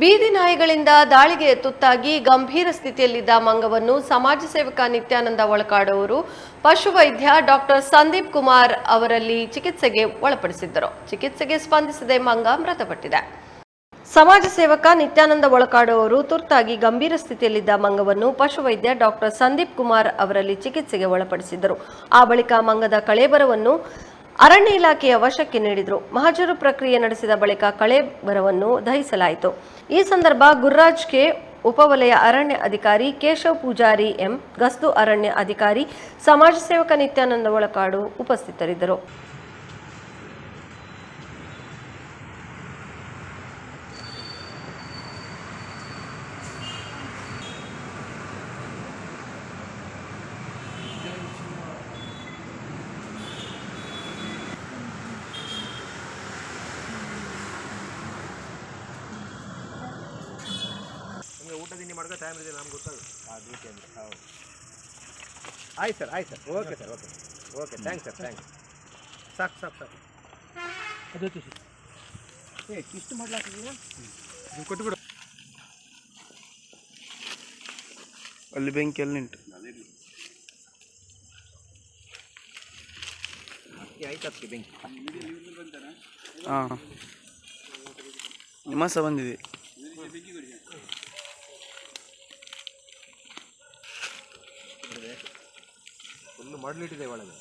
ಬೀದಿ ನಾಯಿಗಳಿಂದ ದಾಳಿಗೆ ತುತ್ತಾಗಿ ಗಂಭೀರ ಸ್ಥಿತಿಯಲ್ಲಿದ್ದ ಮಂಗವನ್ನು ಸಮಾಜ ಸೇವಕ ನಿತ್ಯಾನಂದ ಒಳಕಾಡು ಅವರು ಪಶುವೈದ್ಯ ಡಾಕ್ಟರ್ ಸಂದೀಪ್ ಕುಮಾರ್ ಅವರಲ್ಲಿ ಚಿಕಿತ್ಸೆಗೆ ಒಳಪಡಿಸಿದ್ದರು. ಚಿಕಿತ್ಸೆಗೆ ಸ್ಪಂದಿಸದೆ ಮಂಗ ಮೃತಪಟ್ಟಿದೆ. ಸಮಾಜ ಸೇವಕ ನಿತ್ಯಾನಂದ ಒಳಕಾಡು ಅವರು ತುರ್ತಾಗಿ ಗಂಭೀರ ಸ್ಥಿತಿಯಲ್ಲಿದ್ದ ಮಂಗವನ್ನು ಪಶುವೈದ್ಯ ಡಾಕ್ಟರ್ ಸಂದೀಪ್ ಕುಮಾರ್ ಅವರಲ್ಲಿ ಚಿಕಿತ್ಸೆಗೆ ಒಳಪಡಿಸಿದ್ದರು. ಆ ಬಳಿಕ ಮಂಗದ ಕಳೇಬರವನ್ನು ಅರಣ್ಯ ಇಲಾಖೆಯ ವಶಕ್ಕೆ ನೀಡಿದರು. ಮಹಜರು ಪ್ರಕ್ರಿಯೆ ನಡೆಸಿದ ಬಳಿಕ ಕಳೇಬರವನ್ನು ದಹಿಸಲಾಯಿತು. ಈ ಸಂದರ್ಭ ಗುರ್ರಾಜ್ ಕೆ, ಉಪವಲಯ ಅರಣ್ಯ ಅಧಿಕಾರಿ ಕೇಶವ್ ಪೂಜಾರಿ ಎಂ, ಗಸ್ತು ಅರಣ್ಯ ಅಧಿಕಾರಿ, ಸಮಾಜ ಸೇವಕ ನಿತ್ಯಾನಂದ ಒಳಕಾಡು ಉಪಸ್ಥಿತರಿದ್ದರು. ಊಟ ತಿಂಡಿ ಮಾಡ್ಕೋ ಟೈಮ್ ಇದೆ ನಮ್ಗೆ ಗೊತ್ತಾಗುತ್ತೆ ಆ ಡ್ಯೂಟಿ ಅಂದರೆ. ಹೌದು, ಆಯ್ತು ಸರ್, ಆಯ್ತು sir, okay sir, okay okay, thanks sir, thanks. ಸಾಕು ಸಾಕು ಸಾಕು, ಅದು ಇಷ್ಟು ಮಾಡ್ಲಾಕಿದೀಯಾ ನೀವು ಕೊಟ್ಟುಬಿಡು. ಅಲ್ಲಿ ಬೆಂಕಿಯಲ್ಲಿ ನಿಂಟು ಆಯ್ತು ಅದಕ್ಕೆ ಬೆಂಕಿ. ಹಾಂ, ನಿಮ್ಮ ಸಹ ಬಂದಿದೆ. ಫುಲ್ಲು ಮಾಡಲಿಟ್ಟಿದೆ ಒಳಗೆ.